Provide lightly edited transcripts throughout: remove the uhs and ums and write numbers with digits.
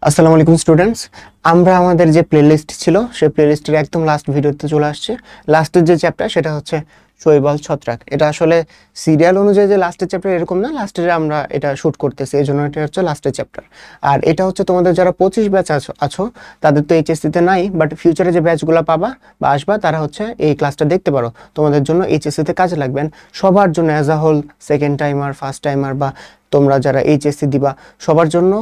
আসসালামু আলাইকুম স্টুডেন্টস। আমরা আমাদের যে প্লেলিস্ট ছিল সেই প্লেলিস্টের একদম লাস্ট ভিডিওতে চলে আসছে। লাস্টের যে চ্যাপ্টার সেটা হচ্ছে শৈবাল ছত্রাক। এটা আসলে সিরিয়াল অনুযায়ী যে লাস্টের চ্যাপ্টার এরকম না, লাস্টের আমরা এটা শুট করতেছি, এই জন্য এটা হচ্ছে লাস্টের চ্যাপ্টার। আর এটা হচ্ছে তোমাদের যারা 25 ব্যাচ আছো তাদের তো এইচএসসিতে নাই, বাট ফিউচারে যে ব্যাচগুলো পাবা বা আসবা তারা হচ্ছে এই ক্লাসটা দেখতে পারো, তোমাদের জন্য এইচএসসিতে কাজে লাগবেন। সবার জন্য as a whole, second timer, first timer বা তোমরা যারা এইচএসসি দিবা সবার জন্য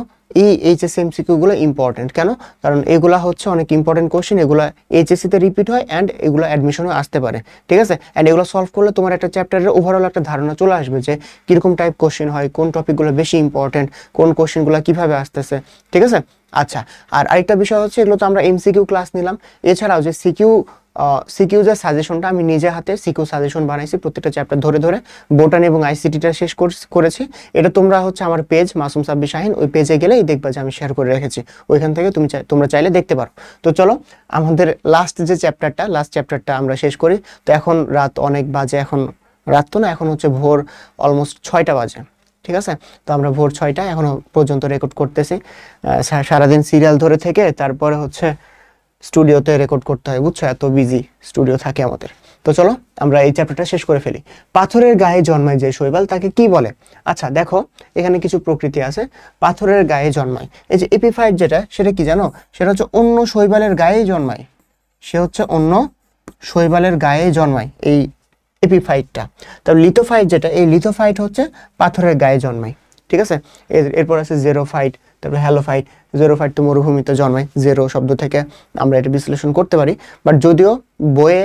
এই এইচএসসি এমসিকিউ গুলো ইম্পর্টেন্ট। কেন? কারণ এগুলা হচ্ছে অনেক ইম্পর্টেন্ট কোশ্চেন, এগুলো এইচএসসি তে রিপিট হয় অ্যান্ড এগুলো অ্যাডমিশনে আসতে পারে, ঠিক আছে? অ্যান্ড এগুলো সলভ করলে তোমার একটা চ্যাপ্টারের ওভারঅল একটা ধারণা চলে আসবে যে কিরকম টাইপ কোশ্চেন হয়, কোন টপিকগুলো বেশি ইম্পর্টেন্ট, কোন কোশ্চেনগুলো কিভাবে আসতেছে, ঠিক আছে? আচ্ছা, আর আরেকটা বিষয় হচ্ছে এগুলো তো আমরা এমসিকিউ ক্লাস নিলাম, এছাড়াও যে সিকিউ যে সাজেশনটা আমি নিজে হাতে সিকিউ সাজেশন বানাইছি, প্রত্যেকটা চ্যাপ্টার ধরে ধরে বোটানি এবং আইসিটিটা শেষ করেছি। এটা তোমরা হচ্ছে আমার পেজ মাসুম সাব্বির শাহিন, ওই পেজে গেলেই দেখবা যে আমি শেয়ার করে রেখেছি, ওইখান থেকে তোমরা চাইলে দেখতে পারো। তো চলো আমাদের লাস্ট চ্যাপ্টারটা আমরা শেষ করি। তো এখন রাত অনেক বাজে, এখন রাত তো না, এখন হচ্ছে ভোর অলমোস্ট 6টা বাজে, ঠিক আছে? তো আমরা ভোর 6টায় এখনো পর্যন্ত রেকর্ড করতেছি। সারাদিন সিরিয়াল ধরে থেকে তারপরে হচ্ছে স্টুডিওতে রেকর্ড করতে হয়, বুঝছো? এত বিজি স্টুডিও থাকে আমাদের। তো চলো আমরা এই চ্যাপ্টারটা শেষ করে ফেলি। পাথরের গায়ে জন্মায় যে শৈবাল তাকে কি বলে? আচ্ছা দেখো, এখানে কিছু প্রকৃতি আছে। পাথরের গায়ে জন্মায়, এই যে এপিফাইট যেটা, সেটা কি জানো? সেটা হচ্ছে অন্য শৈবালের গায়েই জন্মায়, সে হচ্ছে অন্য শৈবালের গায়ে জন্মায় এই এপিফাইটটা। তার লিথোফাইট যেটা, এই লিথোফাইট হচ্ছে পাথরের গায়ে জন্মায়, ঠিক আছে? এরপর আছে জেরোফাইট, তারপরে হ্যালোফাইট। জেরোফাইট তো মরুভূমিতে জন্মায়, জেরো শব্দ থেকে আমরা এটা বিশ্লেষণ করতে পারি। বাট যদিও বইয়ে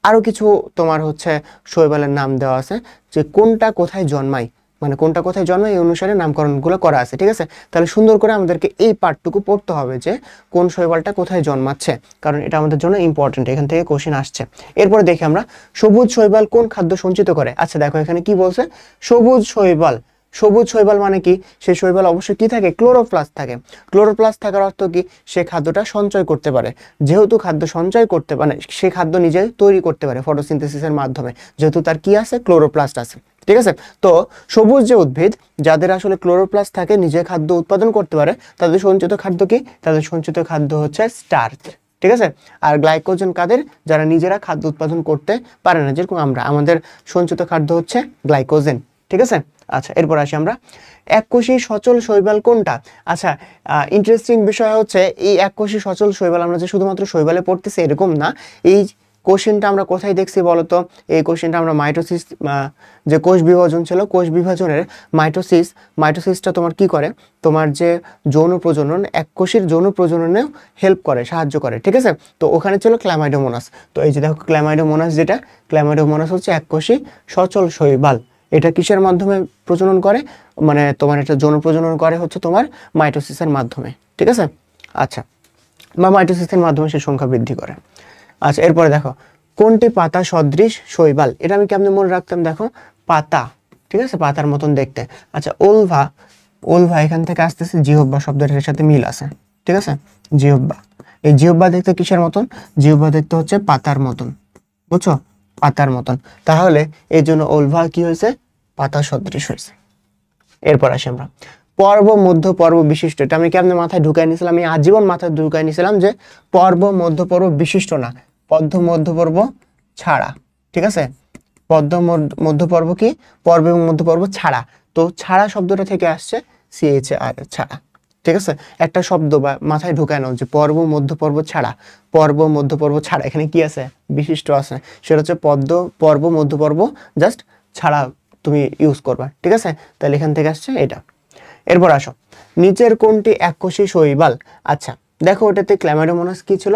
আরো কিছু তোমার হচ্ছে শৈবালের নাম দেওয়া আছে, যে কোনটা কোথায় জন্মায়, মানে কোনটা কোথায় জন্মায় এই অনুসারে নামকরণগুলো করা আছে, ঠিক আছে? তাহলে সুন্দর করে আমাদেরকে এই পার্টটুকু পড়তে হবে যে কোন শৈবালটা কোথায় জন্মাচ্ছে, কারণ এটা আমাদের জন্য ইম্পর্টেন্ট, এখান থেকে কোশ্চেন আসছে। এরপরে দেখি আমরা সবুজ শৈবাল কোন খাদ্য সঞ্চিত করে। আচ্ছা দেখো এখানে কি বলছে, সবুজ শৈবাল মানে কি? সেই শৈবাল অবশ্যই কি থাকে? ক্লোরোপ্লাস্ট থাকে। ক্লোরোপ্লাস্ট থাকার অর্থ কি? সে খাদ্যটা সঞ্চয় করতে পারে। যেহেতু খাদ্য সঞ্চয় করতে পারে, সে খাদ্য নিজে তৈরি করতে পারে ফটোসিনথেসিসের মাধ্যমে, যেহেতু তার কি আছে? ক্লোরোপ্লাস্ট আছে, ঠিক আছে? তো সবুজ যে উদ্ভিদ যাদের আসলে ক্লোরোপ্লাস্ট থাকে, নিজে খাদ্য উৎপাদন করতে পারে, তাদের সঞ্চিত খাদ্য কি? তাদের সঞ্চিত খাদ্য হচ্ছে স্টার্চ, ঠিক আছে? আর গ্লাইকোজেন কাদের? যারা নিজেরা খাদ্য উৎপাদন করতে পারে না, যেরকম আমাদের সঞ্চিত খাদ্য হচ্ছে গ্লাইকোজেন, ঠিক আছে? আচ্ছা এরপর আসি আমরা, এককোষী সচল শৈবাল কোনটা? আচ্ছা ইন্টারেস্টিং বিষয় হচ্ছে এই এককোষী সচল শৈবাল আমরা যে শুধুমাত্র শৈবালে পড়তেছি এরকম না। এই কোশ্চেনটা আমরা কোথায় দেখছি বলতো? এই কোশ্চেনটা আমরা মাইটোসিস, যে কোষ বিভাজন ছিল, কোষ বিভাজনের মাইটোসিসটা তোমার কি করে? তোমার যে যৌন প্রজনন, এককোষীর যৌন প্রজননেও হেল্প করে, সাহায্য করে, ঠিক আছে? তো ওখানে ছিল ক্ল্যামাইডোমোনাস। তো এই যে দেখো ক্ল্যামাইডোমোনাস, যেটা ক্ল্যামাইডোমোনাস হচ্ছে এককোষী সচল শৈবাল। এটা কিসের মাধ্যমে প্রজনন করে? মানে তোমার এটা যৌন প্রজনন করে হচ্ছে তোমার মাইটোসিসের মাধ্যমে, ঠিক আছে? আচ্ছা, বা মাইটোসিসের মাধ্যমে সে সংখ্যা বৃদ্ধি করে। আচ্ছা এরপরে দেখো, কোনটি পাতা সদৃশ শৈবাল? এটা আমি কেমনে মনে রাখতাম? দেখো পাতা, ঠিক আছে? পাতার মতন দেখতে। আচ্ছা ওলভা এখান থেকে আসতেছে, জিহ্বা শব্দটার সাথে মিল আছে, ঠিক আছে? জিহ্বা, এই জিহ্বা দেখতে কিসের মতন? জিহ্বা দেখতে হচ্ছে পাতার মতন, বুঝছো? পাতার মতন। তাহলে এই জন্য ওলভা কি হয়েছে? পাতা সদৃশ হয়েছে। এরপর আসি আমরা পর্ব, মধ্য পর্ব, বিশিষ্ট। এটা আমি কেমনে মাথায় ঢুকাই নিয়েছিলাম? আমি আজীবন মাথায় ঢুকাই নিয়েছিলাম যে পর্ব, মধ্য পর্ব, বিশিষ্ট না, পদ্ম মধ্য পর্ব ছাড়া, ঠিক আছে? পদ্ম মধ্য পর্ব কি? পর্ব এবং মধ্য পর্ব ছাড়া। তো ছাড়া শব্দটা থেকে আসছে CHR, ছাড়া, ঠিক আছে? একটা শব্দ বা মাথায় ঢুকায় নাও যে পর্ব মধ্য পর্ব ছাড়া, পর্ব মধ্য পর্ব ছাড়া, এখানে কি আছে? বিশিষ্ট আছে। সেটা হচ্ছে পর্ব মধ্য পর্ব জাস্ট ছাড়া তুমি ইউজ করবা, ঠিক আছে? তাহলে এখান থেকে আসছে এটা। এরপর আসো, নিচের কোনটি এককোষী শৈবাল? আচ্ছা দেখো ওটাতে ক্ল্যামাইডোমোনাস কি ছিল?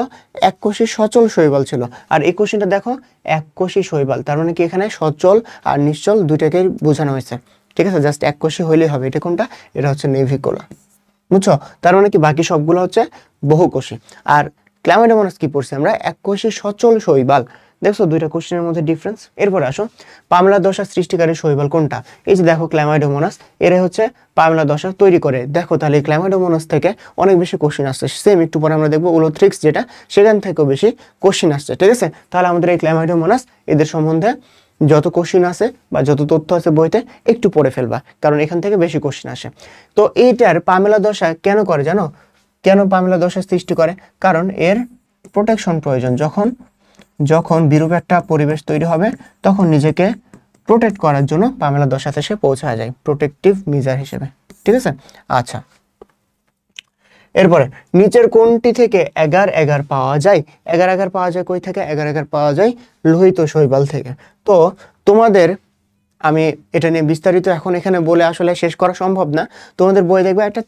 এককোষী সচল শৈবাল ছিল। আর এই কোশ্চেনটা দেখো এককোষী শৈবাল, তার মানে কি এখানে সচল আর নিশ্চল দুইটাকেই বোঝানো হয়েছে, ঠিক আছে? জাস্ট এককোষী হইলেই হবে। এটা কোনটা? এটা হচ্ছে নেভিকোলা, বুঝছো? তার মানে কি বাকি সবগুলো হচ্ছে বহুকোষী। আর ক্ল্যামাইডোমোনাস কি পড়ছি আমরা? এককোষী সচল শৈবাল। দেখছো দুইটা কোশ্চেনের মধ্যে ডিফারেন্স। এরপর আসো, পামলা দশা সৃষ্টিকারী শৈবাল কোনটা? এই যে দেখো ক্ল্যামাইডোমোনাস, এরা হচ্ছে পামলা দশা তৈরি করে। দেখো তাহলে ক্ল্যামাইডোমোনাস থেকে অনেক বেশি কোশ্চেন আসছে। সেম একটু পরে আমরা দেখবো উলোথ্রিক্স, যেটা সেখান থেকেও বেশি কোশ্চেন আসছে, ঠিক আছে? তাহলে আমাদের এই ক্ল্যামাইডোমোনাস, এদের সম্বন্ধে যত কোশ্চেন আছে বা যত তথ্য আছে বইতে একটু পড়ে ফেলবা, কারণ এখান থেকে বেশি কোশ্চেন আসে। তো এইটার পামেলা দশা কেন করে জানো? কেন পামেলা দশা সৃষ্টি করে? কারণ এর প্রোটেকশন প্রয়োজন। যখন যখন বিরূপ একটা পরিবেশ তৈরি হবে তখন নিজেকে প্রোটেক্ট করার জন্য পামেলা দশাতে সে পৌঁছা যায় প্রোটেকটিভ মেজার হিসেবে। ঠিক আছে, আচ্ছা এরপরে নিচের কোনটি থেকে এগার এগার পাওয়া যায়? এগার এগার পাওয়া যায় কই থেকে? এগার এগার পাওয়া যায় লোহিত শৈবাল থেকে। তো তোমাদের আমি এটা নিয়ে বিস্তারিত এখন এখানে বলে আসলে শেষ করা সম্ভব না। তোমাদের বই দেখবে একটা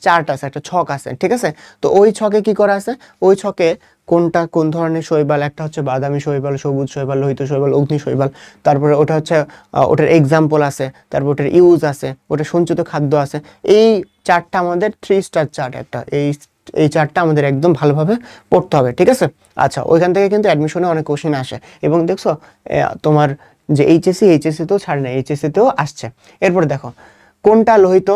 চার্ট আছে, একটা ছক আছে, ঠিক আছে? তো ওই ছকে কি করা আছে? ওই ছকে কোনটা কোন ধরনের শৈবাল, একটা হচ্ছে বাদামি শৈবাল, সবুজ শৈবাল, লোহিত শৈবাল, অগ্নি শৈবাল, তারপরে ওটা হচ্ছে ওটার এক্সাম্পল আছে, তারপর ওটার ইউজ আছে, ওটা সঞ্চিত খাদ্য আছে। এই চার্টটা আমাদের 3 স্টার চার্ট একটা, এই চার্টটা আমাদের একদম ভালোভাবে পড়তে হবে, ঠিক আছে? আচ্ছা, ওইখান থেকে কিন্তু অ্যাডমিশনে অনেক কোশ্চেন আসে এবং দেখছো তোমার যে এইচএসসি তেও ছাড় না, এইচএসসি তেও আসছে। এরপরে দেখো কোনটা লোহিত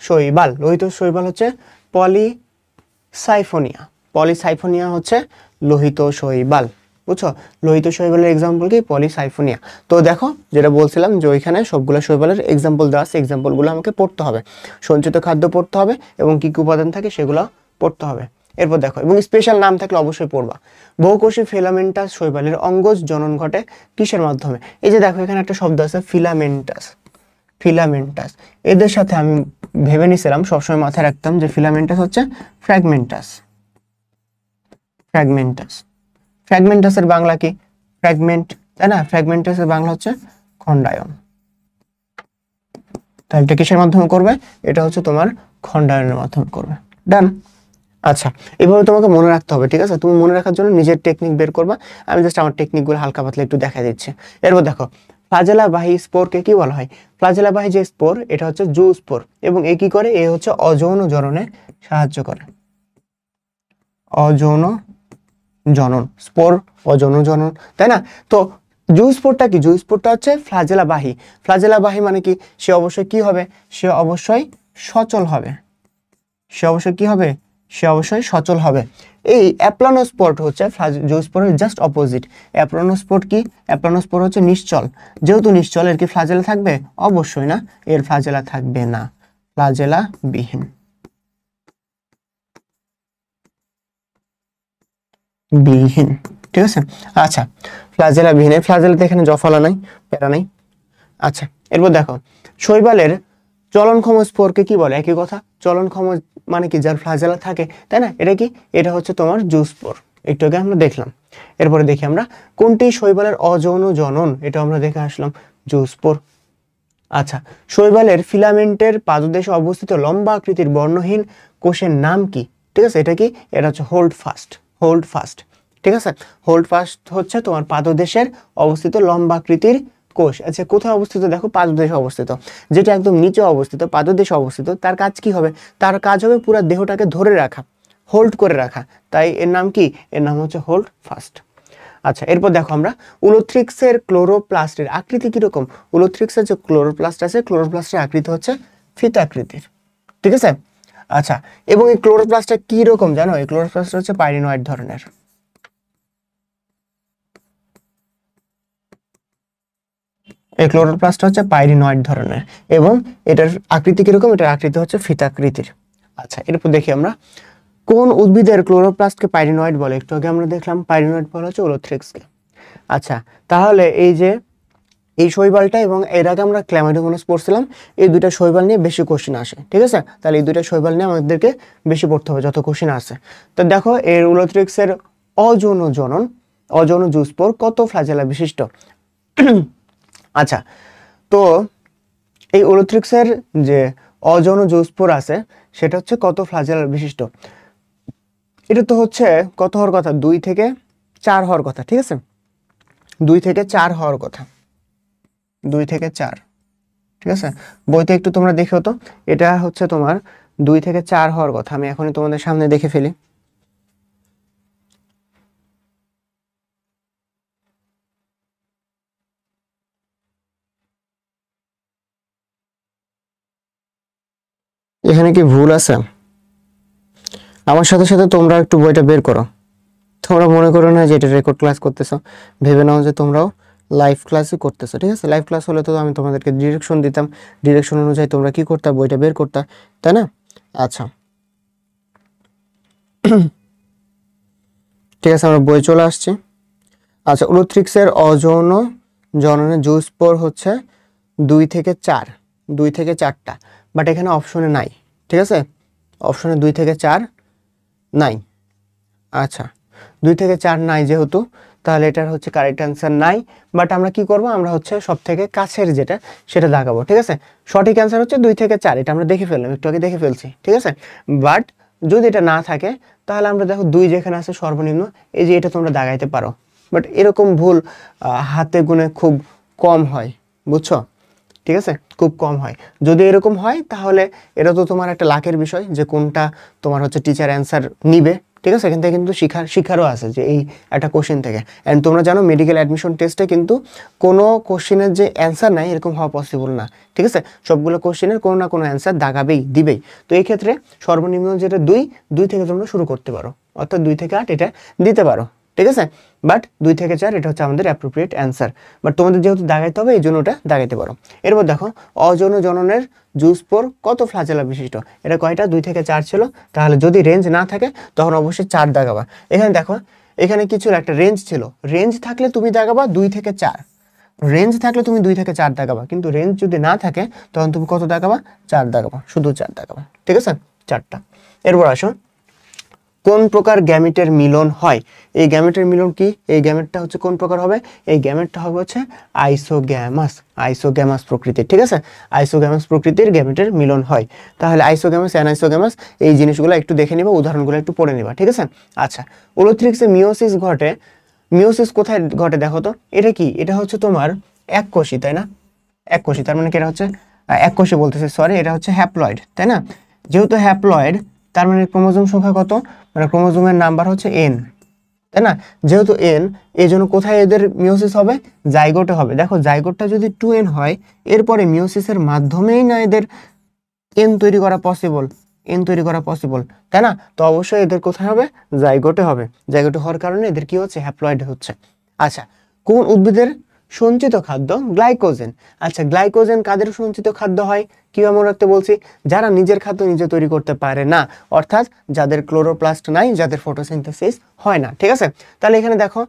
শৈবাল? লোহিত শৈবাল হচ্ছে পলিসাইফোনিয়া। পলিসাইফোনিয়া হচ্ছে লোহিত শৈবাল, বুঝছো? লোহিত শৈবালের এক্সাম্পল কি? পলিসাইফোনিয়া। তো দেখো যেটা বলছিলাম যে ওইখানে সবগুলো শৈবালের এক্সাম্পল দেওয়া আছে, এক্সাম্পলগুলো আমাকে পড়তে হবে, সঞ্চিত খাদ্য পড়তে হবে এবং কি কি উপাদান থাকে সেগুলো পড়তে হবে। এরপর দেখো, এবং স্পেশাল নাম থাকলে অবশ্যই পড়বা। বহুকোষী ফিলামেন্টাস শৈবালের অঙ্গজ জনন ঘটে কিসের মাধ্যমে? এই যে দেখো এখানে একটা শব্দ আছে ফিলামেন্টাস, ফিলামেন্টাস। এদের সাথে আমি ভেবে নিছিলাম, সবসময় মাথায় রাখতাম যে ফিলামেন্টাস হচ্ছে ফ্র্যাগমেন্টাস। ফ্র্যাগমেন্টাস, ফ্র্যাগমেন্টাসের বাংলা কি? ফ্র্যাগমেন্ট, তাই না? ফ্র্যাগমেন্টাসের বাংলা হচ্ছে খণ্ডায়ন। তাহলে এটা কিসের মাধ্যমে করবে? এটা হচ্ছে তোমার খণ্ডায়নের মাধ্যমে করবে। ডান। আচ্ছা, এভাবে তোমাকে মনে রাখতে হবে, ঠিক আছে? তুমি মনে রাখার জন্য নিজের টেকনিক বের করবা। আমি জাস্ট আমার টেকনিকগুলো হালকা পাতলা একটু দেখা দিচ্ছি। এরপর দেখো ফ্লাজেলাবাহী স্পোরকে কি বলা হয়? ফ্লাজেলাবাহী যে স্পোর, এটা হচ্ছে জু স্পোর এবং এ কি করে? এ হচ্ছে অযৌন জননে সাহায্য করে। অযৌন জনন, স্পোর অযৌন জনন, তাই না? তো জু স্পোরটা কি? জু স্পোরটা হচ্ছে ফ্লাজেলাবাহী। ফ্লাজেলাবাহী মানে কি? সে অবশ্যই কি হবে? সে অবশ্যই সচল হবে। সে অবশ্যই কি হবে? সে অবশ্যই সচল হবে। এই অ্যাপ্লানোস্পোর হচ্ছে জুস্পোরের জাস্ট অপোজিট। অ্যাপ্লানোস্পোর কি? অ্যাপ্লানোস্পোর হচ্ছে নিশ্চল। যেহেতু নিশ্চল, এর কি ফ্লাজেলা থাকবে? অবশ্যই না, এর ফ্লাজেলা থাকবে না, ফ্লাজেলা বিহীন। বিহীন, ঠিক আছে? আচ্ছা, ফ্লাজেলা বিহীন। ফ্লাজেলাতে এখানে জফলা নাই, প্যারা নাই। আচ্ছা, এরপর দেখো শৈবালের চলনক্ষম স্পোরকে কি বলে? একই কথা, চলনক্ষম মানে কি? যার ফ্লাজেলা থাকে, তাই না? এটা কি? এটা হচ্ছে তোমার জু স্পোর, একটু আগে আমরা দেখলাম। এরপরে দেখি আমরা কোনটি শৈবালের অযৌন জনন, এটা আমরা দেখে আসলাম, জু স্পোর। আচ্ছা, শৈবালের ফিলামেন্টের পাদদেশে অবস্থিত লম্বা আকৃতির বর্ণহীন কোষের নাম কি? ঠিক আছে, এটা কি? এটা হচ্ছে হোল্ড ফাস্ট। হোল্ড ফাস্ট, ঠিক আছে? হোল্ড ফাস্ট হচ্ছে তোমার পাদদেশের অবস্থিত লম্বা আকৃতির কোষ। আচ্ছা, কোথায় অবস্থিত? দেখো পাদদেশে অবস্থিত, যেটা একদম নিচে অবস্থিত, পাদদেশে অবস্থিত। তার কাজ কি হবে? তার কাজ হবে পুরো দেহটাকে ধরে রাখা, হোল্ড করে রাখা। তাই এর নাম কি? এর নাম হচ্ছে হোল্ড ফাস্ট। আচ্ছা, এরপর দেখো আমরা উলোথ্রিক্সের ক্লোরোপ্লাস্টের আকৃতি কিরকম? উলোথ্রিক্সের যে ক্লোরোপ্লাস্ট আছে, ক্লোরোপ্লাস্টের আকৃতি হচ্ছে ফিতাকৃতির, ঠিক আছে? আচ্ছা, এবং এই ক্লোরোপ্লাস্টটা কি রকম জানো? এই ক্লোরোপ্লাস্ট হচ্ছে পাইরিনয়েড ধরনের। এই ক্লোরোপ্লাস্ট হচ্ছে পাইরিনয়েড ধরনের এবং এটার আকৃতি কিরকম? এটার আকৃতি হচ্ছে ফিতাকৃতির। আচ্ছা, এরপর দেখি আমরা কোন উদ্ভিদের ক্লোরোপ্লাস্টকে পাইরিনয়েড বলে? একটু আগে আমরা দেখলাম পাইরিনয়েড বলা হচ্ছে উলোথ্রিক্সকে। আচ্ছা, তাহলে এই যে এই শৈবালটা এবং এর আগে আমরা ক্ল্যামাইডোমোনাস পড়ছিলাম, এই দুইটা শৈবাল নিয়ে বেশি কোশ্চেন আসে, ঠিক আছে? তাহলে এই দুইটা শৈবাল নিয়ে আমাদেরকে বেশি পড়তে হবে যত কোশ্চেন আসে। তো দেখো এর উলোথ্রিক্সের অযৌন জনন, অযৌন জুস্পোর কত ফ্লাজেলা বিশিষ্ট? আচ্ছা, তো এই উলোথ্রিক্সের যে অযৌন জুস্পোর আছে সেটা হচ্ছে কত ফ্লাজেলা বিশিষ্ট? এটা তো হচ্ছে কত হওয়ার কথা? 2 থেকে 4 হওয়ার কথা, ঠিক আছে? 2 থেকে 4 হওয়ার কথা, 2 থেকে 4, ঠিক আছে? বইতে একটু তোমরা দেখো তো, এটা হচ্ছে তোমার 2 থেকে 4 হওয়ার কথা। আমি এখনই তোমাদের সামনে দেখে ফেলি। এখানে কি ভুল আছে? আমার সাথে সাথে তোমরা একটু বইটা বের করো। তোমরা মনে করো না যে এটা রেকর্ড ক্লাস করতেছো, ভেবে নাও যে তোমরাও লাইভ ক্লাসই করতেছো, ঠিক আছে? লাইভ ক্লাস হলে তো আমি তোমাদেরকে ডিরেকশন দিতাম, ডিরেকশন অনুযায়ী তোমরা কি করতে? বইটা বের করতে, তাই না? আচ্ছা, ঠিক আছে, আমরা বই চলে আসছি। আচ্ছা, উলোথ্রিক্সের অযৌন জননের জুস্পোর হচ্ছে 2 থেকে 4, 2 থেকে 4টা, বাট এখানে অপশনে নাই। ঠিক আছে, অপশনে 2 থেকে 4 নাই। আচ্ছা, 2 থেকে 4 নাই যেহেতু, তাহলে এটার হচ্ছে কারেক্ট অ্যান্সার নাই। বাট আমরা কি করব, আমরা হচ্ছে সব থেকে কাছের যেটা সেটা দাগাবো। ঠিক আছে, সঠিক অ্যান্সার হচ্ছে 2 থেকে 4, এটা আমরা দেখে ফেললাম, একটু আগে দেখে ফেলছি। ঠিক আছে, বাট যদি এটা না থাকে তাহলে আমরা দেখো 2 যেখানে আছে সর্বনিম্ন, এই যে এটা তোমরা দাগাইতে পারো। বাট এরকম ভুল হাতে গুনে খুব কম হয়, বুঝছো? ঠিক আছে, খুব কম হয়। যদি এরকম হয় তাহলে এটা তো তোমার একটা লাকের বিষয় যে কোনটা তোমার হচ্ছে টিচার অ্যান্সার নিবে। ঠিক আছে, এখান থেকে কিন্তু শিখারও আছে যে এই একটা কোশ্চেন থেকে। অ্যান্ড তোমরা জানো মেডিকেল অ্যাডমিশন টেস্টে কিন্তু কোনো কোশ্চেনের যে অ্যান্সার নাই এরকম হওয়া পসিবল না। ঠিক আছে, সবগুলো কোশ্চেনের কোনো না কোনো অ্যান্সার দাগাবেই, দিবেই। তো এই ক্ষেত্রে সর্বনিম্ন যেটা 2 থেকে তোমরা শুরু করতে পারো, অর্থাৎ 2 থেকে 8 এটা দিতে পারো। ঠিক আছে, বাট 2 থেকে 4 এটা হচ্ছে আমাদের অ্যাপ্রোপ্রিয়েট অ্যান্সার। বাট তোমাদের যেহেতু দাগাইতে হবে এই জন্য ওটা দাগাইতে পারো। এরপর দেখো, অযৌন জননের জুস্পোর কত ফ্ল্যাজেলা বিশিষ্ট? এটা কয়টা? 2 থেকে 4 ছিল। তাহলে যদি রেঞ্জ না থাকে তখন অবশ্যই 4 দাগাবা। এখানে দেখো, এখানে কি ছিল? একটা রেঞ্জ ছিল। রেঞ্জ থাকলে তুমি দাগাবা 2 থেকে 4, রেঞ্জ থাকলে তুমি 2 থেকে 4 দাগাবা। কিন্তু রেঞ্জ যদি না থাকে তখন তুমি কত দাগাবা? 4 দাগাবা, শুধু 4 দাগাবা। ঠিক আছে, 4টা। এরপর আসো, কোন প্রকার গ্যামেটের মিলন হয়? এই গ্যামেটের মিলন কি? এই গ্যামেটটা হচ্ছে কোন প্রকার হবে? এই গ্যামেটটা হবে হচ্ছে আইসোগ্যামাস, আইসোগ্যামাস প্রকৃতির। ঠিক আছে, আইসোগ্যামাস প্রকৃতির গ্যামেটের মিলন হয়। তাহলে আইসোগ্যামাস, অ্যানাইসোগ্যামাস, এই জিনিসগুলো একটু দেখে নিবা, উদাহরণগুলো একটু পড়ে নিবা। ঠিক আছে, আচ্ছা, উলোথ্রিক্সে মিওসিস ঘটে। মিওসিস কোথায় ঘটে দেখো তো? এটা কি? এটা হচ্ছে তোমার এককোষী, তাই না? এককোষী, তার মানে কি এটা হচ্ছে এককোষী বলতেছে, সরি, এটা হচ্ছে হ্যাপ্লয়েড, তাই না? যেহেতু হ্যাপ্লয়েড, তার মানে ক্রোমোজোম সংখ্যা কত? মানে ক্রোমোজোমের নাম্বার হচ্ছে n, তাই না? যেহেতু n, এই জন্য কোথায় এদের মিওসিস হবে? জাইগোটে হবে। দেখো, জাইগোটটা যদি 2n হয়, এরপরে মিওসিসের মাধ্যমেই না এদের n তৈরি করা পসিবল, n তৈরি করা পসিবল, তাই না? তো অবশ্যই এদের কোথায় হবে? জাইগোটে হবে। জাইগোটে হওয়ার কারণে এদের কি হচ্ছে? হ্যাপ্লয়েড হচ্ছে। আচ্ছা, কোন উদ্ভিদের সঞ্চিত খাদ্য গ্লাইকোজেন? আচ্ছা, গ্লাইকোজেন কাদের সঞ্চিত খাদ্য হয়? কিভাবে মনে রাখতে বলছি? যারা নিজের খাদ্য নিজে তৈরি করতে পারে না, অর্থাৎ যাদের ক্লোরোপ্লাস্ট নাই, যাদের ফটোসিনথেসিস হয় না। ঠিক আছে, তাহলে এখানে দেখো,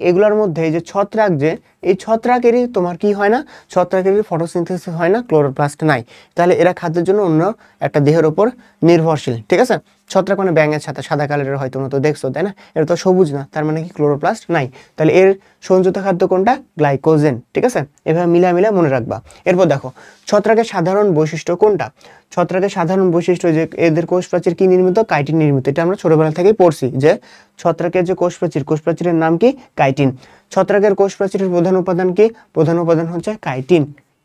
এগুলোর মধ্যে এই যে ছত্রাক, যে এই ছত্রাকেরই তোমার কি হয় না? ছত্রাকেরই ফটোসিনথেসিস হয় না, ক্লোরোপ্লাস্ট নাই। তাহলে এরা খাদ্যের জন্য অন্য একটা দেহের উপর নির্ভরশীল। ঠিক আছে, ছত্রাক মানে ব্যাঙের ছাতা, সাদা কালারের হয়তো তোমরা তো দেখছো, তাই না? এটা তো সবুজ না, তার মানে কি ক্লোরোপ্লাস্ট নাই। তাহলে এর সঞ্চিত খাদ্য কোনটা? গ্লাইকোজেন। ঠিক আছে, এভাবে মিলা মনে রাখবা। এরপর দেখো, ছত্রাকের সাধারণ বৈশিষ্ট্য কোনটা? ছত্রাকের সাধারণ বৈশিষ্ট্য যে এদের কোষ প্রাচীর কি নির্মিত? কাইটিন নির্মিত। এটা আমরা ছোটবেলা থেকেই পড়ছি যে ছত্রাকের যে কোষ প্রাচীরের নাম কি? কাইটিন। ছত্রাকের কোষ প্রাচীরের প্রধান উপাদান কি? প্রধান উপাদান হচ্ছে কাইটিন।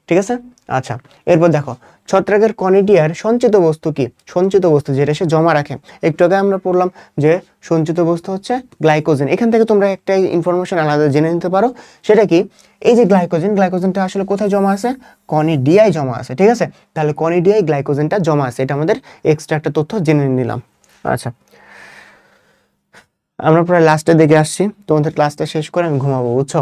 ঠিক আছে, আচ্ছা, এরপর দেখো, ছত্রাকের কনিডিয়ার সঞ্চিত বস্তু কি? সঞ্চিত বস্তু যেটা সে জমা রাখে। একটু আগে আমরা পড়লাম যে সঞ্চিত বস্তু হচ্ছে গ্লাইকোজেন। এখান থেকে তোমরা একটা ইনফরমেশন আলাদা জেনে নিতে পারো, সেটা কি? এই যে গ্লাইকোজেন, গ্লাইকোজেনটা আসলে কোথায় জমা আছে? কনিডিয়ায় জমা আছে। ঠিক আছে, তাহলে কনিডিয়ায় গ্লাইকোজেনটা জমা আছে, এটা আমাদের এক্সট্রা একটা তথ্য জেনে নিলাম। আচ্ছা, আমরা প্রায় লাস্টের দিকে আসছি, তোমাদের ক্লাসটা শেষ করে আমি ঘুমাবো, বুঝছো?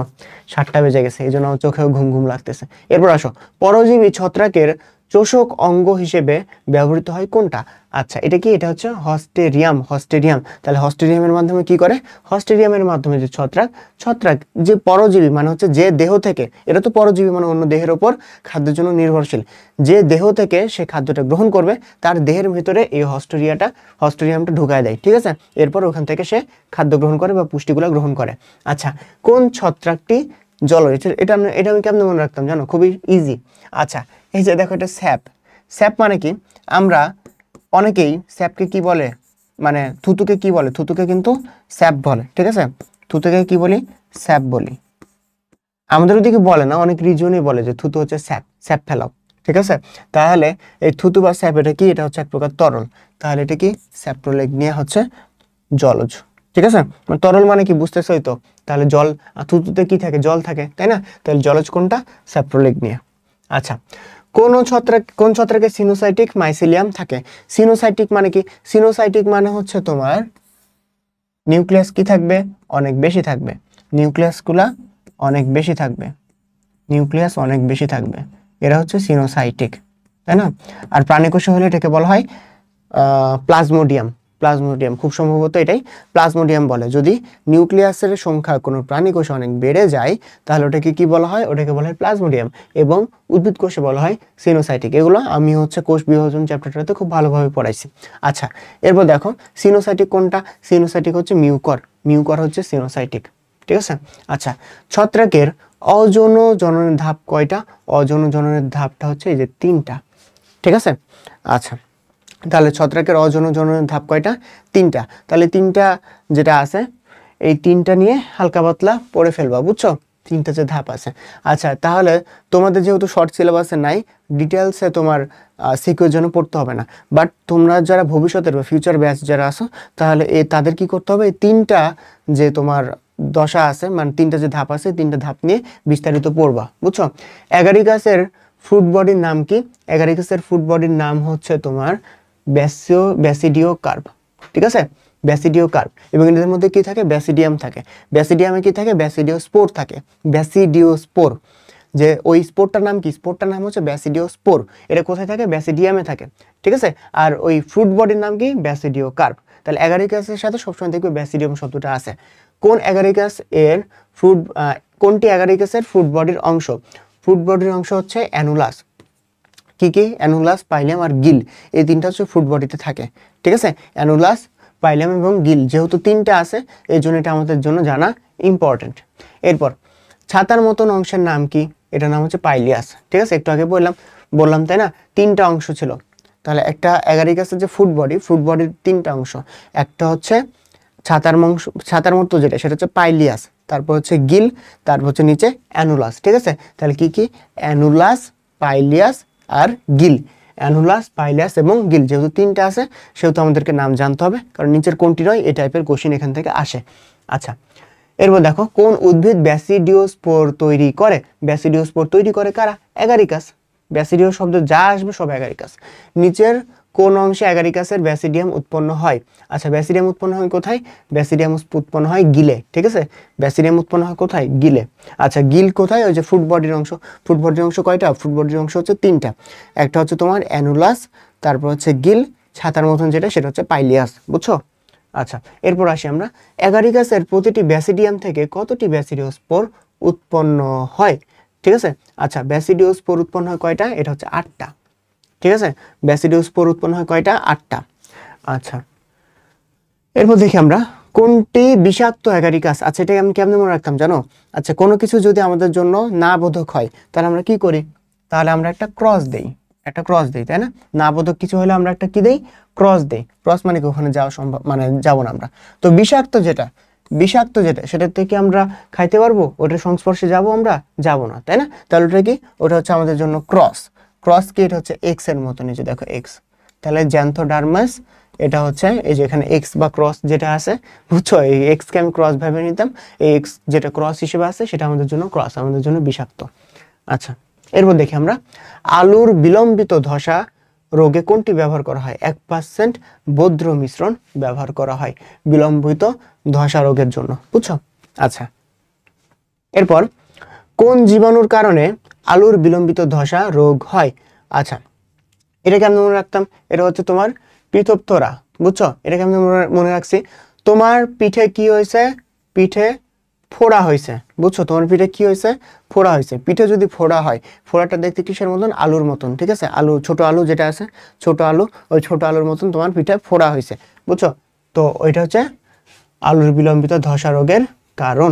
7টা বেজে গেছে, এই জন্য আমার চোখেও ঘুম ঘুম লাগতেছে। এরপর আসো, পরজীবী ছত্রাকের চোষক অঙ্গ হিসেবে ব্যবহৃত হয় কোনটা? আচ্ছা, এটা কি? এটা হচ্ছে হস্টেরিয়াম, হস্টেরিয়াম। তাহলে হস্টেরিয়ামের মাধ্যমে কি করে? হস্টেরিয়ামের মাধ্যমে যে ছত্রাক যে পরজীবী, মানে হচ্ছে যে দেহ থেকে, এটা তো পরজীবী মানে অন্য দেহের ওপর খাদ্যের জন্য নির্ভরশীল, যে দেহ থেকে সে খাদ্যটা গ্রহণ করবে তার দেহের ভিতরে এই হস্টেরিয়ামটা ঢুকায় দেয়। ঠিক আছে, এরপর ওখান থেকে সে খাদ্য গ্রহণ করে বা পুষ্টিগুলো গ্রহণ করে। আচ্ছা, কোন ছত্রাকটি জলজ? এটা আমি কেমন মনে রাখতাম জানো? খুবই ইজি। আচ্ছা, এই যে দেখো, এটা স্যাপ। স্যাপ মানে কি? আমরা অনেকেই স্যাপকে কি বলে, মানে থুতুকে কি বলে? থুতুকে কিন্তু স্যাপ বলে। ঠিক আছে, থুতুকে কি বলি? স্যাপ বলি। আমাদের ওদিকে বলে না, অনেক রিজনই বলে যে থুতু হচ্ছে স্যাপ, স্যাপ ফেলাও। ঠিক আছে, তাহলে এই থুতু বা স্যাপ এটা কি? এটা হচ্ছে এক প্রকার তরল। তাহলে এটা কি? স্যাপ্রোলেগনিয়া হচ্ছে জলজ। ঠিক আছে, মানে তরল মানে কি বুঝতেছই তো? তাহলে জল, থুতুতে কি থাকে? জল থাকে, তাই না? তাহলে জলজ কোনটা? স্যাপ্রোলেগনিয়া। আচ্ছা, কোন ছত্রাকে সিনোসাইটিক মাইসিলিয়াম থাকে? সিনোসাইটিক মানে কি? সিনোসাইটিক মানে হচ্ছে তোমার নিউক্লিয়াস কি থাকবে? অনেক বেশি থাকবে। নিউক্লিয়াসগুলা অনেক বেশি থাকবে, নিউক্লিয়াস অনেক বেশি থাকবে, এরা হচ্ছে সিনোসাইটিক, তাই না? আর প্রাণীকোষে হলে এটাকে বলা হয় প্লাজমোডিয়াম। প্লাজমোডিয়াম, খুব সম্ভবত এটাই প্লাজমোডিয়াম বলে। যদি নিউক্লিয়াসের সংখ্যা কোনো প্রাণী কোষে অনেক বেড়ে যায় তাহলে ওটাকে কি বলা হয়, ওটাকে বলা হয় প্লাজমোডিয়াম, এবং উদ্ভিদ কোষে বলা হয় সিনোসাইটিক। এগুলো আমি হচ্ছে কোষ বিভাজন চ্যাপ্টারটাতে খুব ভালোভাবে পড়াইছি। আচ্ছা, এরপর দেখো সিনোসাইটিক কোনটা, সিনোসাইটিক হচ্ছে মিউকর, মিউকর হচ্ছে সিনোসাইটিক, ঠিক আছে। আচ্ছা, ছত্রাকের অযৌন জননের ধাপ কয়টা, অযৌন জননের ধাপটা হচ্ছে এই যে 3টা, ঠিক আছে। আচ্ছা, তাহলে ছত্রাকের অযৌন জননের ধাপ কয়টা, 3টা। তাহলে 3টা যেটা আছে এই 3টা নিয়ে হালকা পাতলা পড়ে ফেলবা, বুঝছো, 3টা যে ধাপ আছে। আচ্ছা, তাহলে তোমাদের যেহেতু শর্ট সিলেবাসে নাই, ডিটেলসে তোমার সিকিউর জন্য পড়তে হবে না, বাট তোমরা যারা ভবিষ্যতের বা ফিউচার ব্যাচ যারা আছো তাহলে তাদের কি করতে হবে, এই 3টা যে তোমার দশা আছে, মানে 3টা যে ধাপ আছে, 3টা ধাপ নিয়ে বিস্তারিত পড়বা, বুঝছো। অ্যাগারিকাসের ফ্রুট বডির নাম কি, অ্যাগারিকাসের ফ্রুট বডির নাম হচ্ছে তোমার ব্যাসিডিও কার্প, ঠিক আছে, ব্যাসিডিও কার্প। এবং এদের মধ্যে কি থাকে, ব্যাসিডিয়াম থাকে। ব্যাসিডিয়ামে কি থাকে, ব্যাসিডিও স্পোর থাকে, ব্যাসিডিও স্পোর। যে ওই স্পোরটার নাম কি, স্পোরটার নাম হচ্ছে ব্যাসিডিও স্পোর। এটা কোথায় থাকে, ব্যাসিডিয়ামে থাকে, ঠিক আছে। আর ওই ফ্রুট বডির নাম কি, ব্যাসিডিও কার্প। তাহলে অ্যাগারিকাসের সাথে সবসময় দেখবে ব্যাসিডিয়াম শব্দটা আছে। কোন অ্যাগারিকাস এর ফ্রুট, কোনটি অ্যাগারিকাসের ফ্রুট বডির অংশ, ফ্রুট বডির অংশ হচ্ছে অ্যানুলাস। কি কি, অ্যানুলাস, পাইলিয়াম আর গিল, এই 3টা হচ্ছে ফ্রুট বডিতে থাকে, ঠিক আছে। অ্যানুলাস, পাইলিয়াম এবং গিল, যেহেতু 3টা আছে এই জন্য এটা আমাদের জন্য জানা ইম্পর্টেন্ট। এরপর ছাতার মতন অংশের নাম কি, এটার নাম হচ্ছে পাইলিয়াস, ঠিক আছে। একটু আগে বললাম তাই না, 3টা অংশ ছিল। তাহলে একটা অ্যাগারিকাসের যে ফ্রুট বডির 3টা অংশ, একটা হচ্ছে ছাতার মতো যেটা সেটা হচ্ছে পাইলিয়াস, তারপর হচ্ছে গিল, তারপর হচ্ছে নিচে অ্যানুলাস, ঠিক আছে। তাহলে কি কি, অ্যানুলাস, পাইলিয়াস আর গিল, অ্যানুলাস, পাইলিয়াস এবং গিল, যেহেতু 3টা আছে সেহেতু আমাদেরকে নাম জানতে হবে, কারণ নিচের কোনটি নয় এই টাইপের কোশ্চিন এখান থেকে আসে। আচ্ছা, এরপর দেখো কোন উদ্ভিদ ব্যাসিডিওস্পোর তৈরি করে, ব্যাসিডিওস্পোর তৈরি করে কারা, অ্যাগারিকাস। ব্যাসিডিও শব্দ যা আসবে সব অ্যাগারিকাস। নিচের কোন অংশে অ্যাগারিকাসের ব্যাসিডিয়াম উৎপন্ন হয়, আচ্ছা ব্যাসিডিয়াম উৎপন্ন হয় কোথায়, ব্যাসিডিয়াম উৎপন্ন হয় গিলে, ঠিক আছে। ব্যাসিডিয়াম উৎপন্ন হয় কোথায়, গিলে। আচ্ছা, গিল কোথায়, ওই যে ফ্রুট বডির অংশ। ফ্রুট বডির অংশ কয়টা, ফ্রুট বডির অংশ হচ্ছে 3টা, একটা হচ্ছে তোমার অ্যানুলাস, তারপর হচ্ছে গিল, ছাতার মতন যেটা সেটা হচ্ছে পাইলিয়াস, বুঝছো। আচ্ছা, এরপর আসি আমরা, অ্যাগারিকাসের প্রতিটি ব্যাসিডিয়াম থেকে কতটি ব্যাসিডিওস্পোর উৎপন্ন হয়, ঠিক আছে। আচ্ছা, ব্যাসিডিওস্পোর উৎপন্ন হয় কয়টা, এটা হচ্ছে 8টা, ঠিক আছে। ব্যাসিডিওস্পোর উৎপন্ন হয় কয়টা, 8টা। আচ্ছা, এরপর দেখি আমরা কোনটি বিষাক্ত অ্যাগারিকাস, আচ্ছা এটা আমি কেমন মনে রাখতাম জানো। আচ্ছা, কোনো কিছু যদি আমাদের জন্য না বোধক হয় তাহলে আমরা কি করি, তাহলে আমরা একটা ক্রস দেই, তাই না। না বোধক কিছু হলে আমরা একটা কি দেই, ক্রস দেই। ক্রস মানে কি ওখানে যাওয়া সম্ভব, মানে যাবো না আমরা। তো বিষাক্ত যেটা সেটার থেকে আমরা খাইতে পারবো, ওটার সংস্পর্শে যাবো আমরা, যাবো না, তাই না। তাহলে ওটা কি, ওটা হচ্ছে আমাদের জন্য ক্রস। ক্রস কি, এটা হচ্ছে এক্স এর মতো, নিচে দেখো এক্স। তাহলে জ্যান্থোডার্মাস, এটা হচ্ছে এই যে এখানে এক্স বা ক্রস যেটা আছে, বুঝছো, এই এক্স কে আমি ক্রস ভেবে নিতাম, এই এক্স যেটা ক্রস হিসেবে আছে সেটা আমাদের জন্য ক্রস, আমাদের জন্য বিষাক্ত। আচ্ছা, এরপর দেখি আমরা, আলুর বিলম্বিত ধসা রোগে কোনটি ব্যবহার করা হয়, 1% বদ্র মিশ্রণ ব্যবহার করা হয় বিলম্বিত ধসা রোগের জন্য, বুঝছো। আচ্ছা, এরপর কোন জীবাণুর কারণে আলুর বিলম্বিত ধসা রোগ হয়, আচ্ছা এটাকে আমি মনে রাখতাম, এটা হচ্ছে তোমার পিথোপথোরা, বুঝছো। এটাকে আমি মনে রাখছি, তোমার পিঠে কি হয়েছে, পিঠে ফোড়া হয়েছে, বুঝছো, তোমার পিঠে কি হয়েছে, ফোড়া হয়েছে। পিঠে যদি ফোড়া হয়, ফোড়াটা দেখতে কিসের মতন, আলুর মতন, ঠিক আছে। আলু, ছোট আলু যেটা আছে, ছোট আলু, ওই ছোট আলুর মতন তোমার পিঠে ফোড়া হয়েছে, বুঝছো। তো ওইটা হচ্ছে আলুর বিলম্বিত ধসা রোগের কারণ।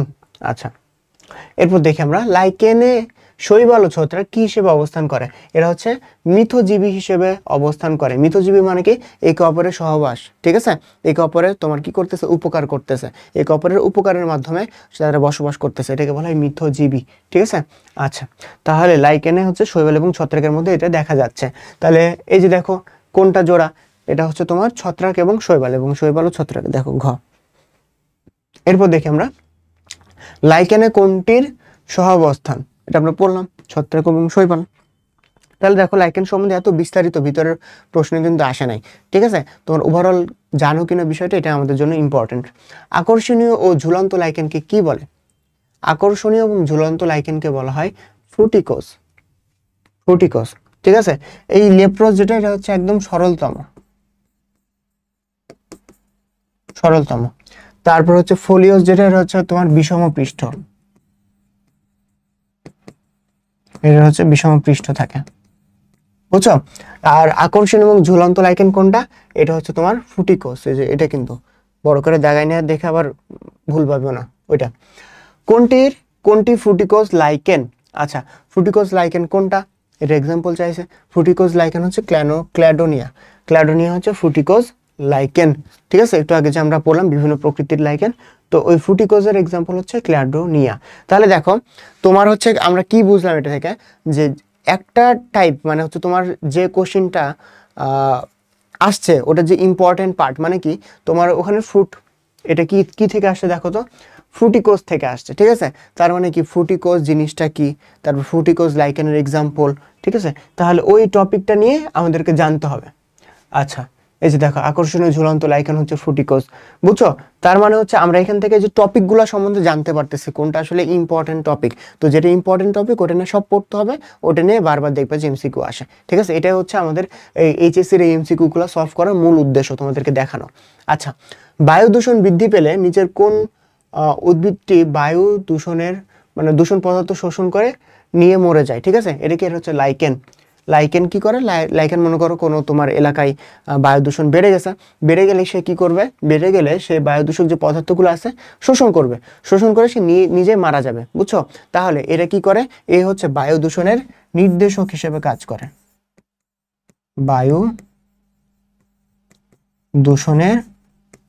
আচ্ছা, এরপর দেখি আমরা, লাইকেনে শৈবাল ও ছত্রাক কি হিসেবে অবস্থান করে, এরা হচ্ছে মিথজীবী হিসেবে অবস্থান করে। মিথজীবী মানে কি, একে অপরের সহবাস, ঠিক আছে। একে অপরের তোমার কি করতেছে, উপকার করতেছে, একে অপরের উপকারের মাধ্যমে তারা বসবাস করতেছে, এটাকে বলা হয় মিথজীবী, ঠিক আছে। আচ্ছা, তাহলে লাইকেনে হচ্ছে শৈবাল এবং ছত্রাকের মধ্যে এটা দেখা যাচ্ছে। তাহলে এই যে দেখো কোনটা জোড়া, এটা হচ্ছে তোমার ছত্রাক এবং শৈবাল ও ছত্রাক, দেখো ঘ। এরপর দেখি আমরা, লাইকেনে কোনটির সহাবস্থান, এটা আমরা পড়লাম, ছত্রাক এবং শৈবাল। তাহলে দেখো লাইকেন সম্বন্ধে এত বিস্তারিত ভিতরের প্রশ্ন কিন্তু আসে নাই, ঠিক আছে। তোমার ওভারঅল জানো কিনা বিষয়টা, এটা আমাদের জন্য ইম্পর্টেন্ট। আকর্ষণীয় ও ঝুলন্ত লাইকেনকে কি বলে, আকর্ষণীয় এবং ঝুলন্ত লাইকেনকে বলা হয় ফ্রুটিকোস, ঠিক আছে। এই লেপ্রোস যেটা, এটা হচ্ছে একদম সরলতম, সরলতম। তারপর হচ্ছে ফোলিওস, যেটা হচ্ছে তোমার বিষম পৃষ্ঠ, এটা হচ্ছে বিষম পৃষ্ঠ থাকে, বুঝছো? আর আকর্ষণ এবং ঝুলন্ত লাইকেন কোনটা? এটা হচ্ছে তোমার ফুটিকোস। এই যে এটা কিন্তু বড় করে দাগায় নিয়ে দেখে আবার ভুল পাবে না ওইটা। কোনটি ফ্রুটিকোস লাইকেন? আচ্ছা, ফ্রুটিকোস লাইকেন কোনটা? এটা এক্সাম্পল চাইছে। ফ্রুটিকোস লাইকেন হচ্ছে ক্ল্যাডোনিয়া। ক্ল্যাডোনিয়া হচ্ছে ফ্রুটিকোস লাইকেন, ঠিক আছে? একটু আগে যে আমরা পড়লাম বিভিন্ন প্রকৃতির লাইকেন, তো ওই ফ্রুটিকোজের এক্সাম্পল হচ্ছে ক্ল্যাডোনিয়া। তাহলে দেখো তোমার হচ্ছে আমরা কি বুঝলাম এটা থেকে, যে একটা টাইপ মানে হচ্ছে তোমার যে কোশ্চেনটা আসছে ওটা যে ইম্পর্টেন্ট পার্ট, মানে কি তোমার ওখানে ফ্রুট, এটা কি কি থেকে আসছে দেখো তো, ফ্রুটিকোজ থেকে আসছে, ঠিক আছে? তার মানে কি ফ্রুটিকোজ জিনিসটা কি, তারপর ফ্রুটিকোজ লাইকেনের এক্সাম্পল, ঠিক আছে? তাহলে ওই টপিকটা নিয়ে আমাদেরকে জানতে হবে। আচ্ছা, এই যে দেখো আকর্ষণীয় ঝুলন্ত লাইকেন হচ্ছে ফ্রুটিকোজ, বুঝছো? তার মানে হচ্ছে আমরা এখান থেকে যে টপিকগুলো সম্বন্ধে জানতে পারতেছি কোনটা আসলে ইম্পর্টেন্ট টপিক। তো যেটা ইম্পর্টেন্ট টপিক ওটা নিয়ে সব পড়তে হবে, ওটা নিয়ে বারবার দেখবে যে এমসিকিউ আসে, ঠিক আছে? এটাই হচ্ছে আমাদের এই এইচএসসির এই এমসিকিউগুলো সলভ করার মূল উদ্দেশ্য, তোমাদেরকে দেখানো। আচ্ছা, বায়ু দূষণ বৃদ্ধি পেলে নিচের কোন উদ্ভিদটি বায়ু দূষণের মানে দূষণ পদার্থ শোষণ করে নিয়ে মরে যায়, ঠিক আছে? এটা কি হচ্ছে লাইকেন। লাইকেন কি করে? লাইকেন মনে করো কোনো তোমার এলাকায় বায়ু দূষণ বেড়ে গেছে, বেড়ে গেলে সে কি করবে? বেড়ে গেলে সে বায়ু দূষক যে পদার্থগুলো আছে শোষণ করবে, শোষণ করে সে নিজে মারা যাবে, বুঝছো? তাহলে এটা কি করে? এই হচ্ছে বায়ু দূষণের নির্দেশক হিসেবে কাজ করে, বায়ু দূষণের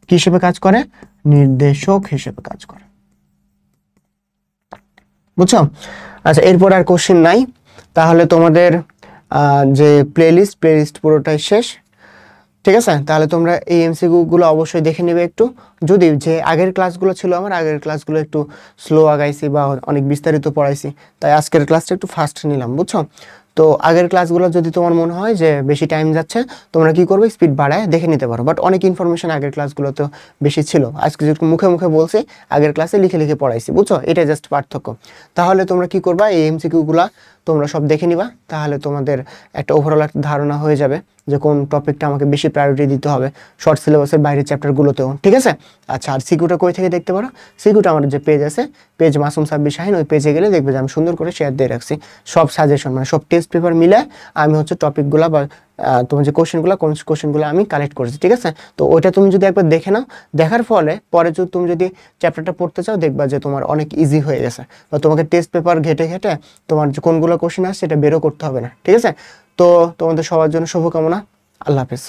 কি হিসেবে কাজ করে? নির্দেশক হিসেবে কাজ করে, বুঝছো? আচ্ছা, এরপর আর কোশ্চেন নাই। তাহলে তোমাদের যে প্লেলিস্ট পুরোটাই শেষ, ঠিক আছে? তাহলে তোমরা এই এমসিকিউ গুলো অবশ্যই দেখে নেবে একটু। যদি যে আগের ক্লাসগুলো ছিল, আমার আগের ক্লাসগুলো একটু স্লো আগাইছি বা অনেক বিস্তারিত পড়াইছি, তাই আজকের ক্লাসটা একটু ফাস্ট নিলাম, বুঝছো? তো আগের ক্লাসগুলো যদি তোমার মনে হয় যে বেশি টাইম যাচ্ছে, তোমরা কি করবে? স্পিড বাড়ায় দেখে নিতে পারো। বাট অনেক ইনফরমেশন আগের ক্লাসগুলোতে বেশি ছিল, আজকে যেরকম মুখে মুখে বলছি, আগের ক্লাসে লিখে লিখে পড়াইছি, বুঝছো? এটা জাস্ট পার্থক্য। তাহলে তোমরা কি করবা? এই এমসিকিউগুলা তোমরা সব দেখে নিবা, তাহলে তোমাদের একটা ওভারঅল একটা ধারণা হয়ে যাবে যে কোন টপিকটা আমাকে বেশি প্রায়োরিটি দিতে হবে শর্ট সিলেবাসের বাইরের চ্যাপ্টারগুলোতেও, ঠিক আছে? আচ্ছা, আর সিকিউটা কই থেকে দেখতে পারো? সিকিউটা আমার যে পেজ আছে, পেজ মাসুম সাব্বির শাহিন, ওই পেজে গেলে দেখবে যে আমি সুন্দর করে শেয়ার দিয়ে রাখছি সব সাজেশন, মানে সব টেস্ট পেপার মিলে আমি হচ্ছে টপিকগুলো বা তোমার যে কোশ্চেনগুলো আমি কালেক্ট করেছি, ঠিক আছে? তো ওইটা তুমি যদি একবার দেখে নাও, দেখার ফলে পরে যদি তুমি যদি চ্যাপ্টারটা পড়তে চাও, দেখবা যে তোমার অনেক ইজি হয়ে গেছে, বা তোমাকে টেস্ট পেপার ঘেটে ঘেটে তোমার যে কোনগুলো কোশ্চেন আসছে এটা বেরও করতে হবে না, ঠিক আছে? তো তোমাদের সবার জন্য শুভকামনা। আল্লাহ হাফেজ।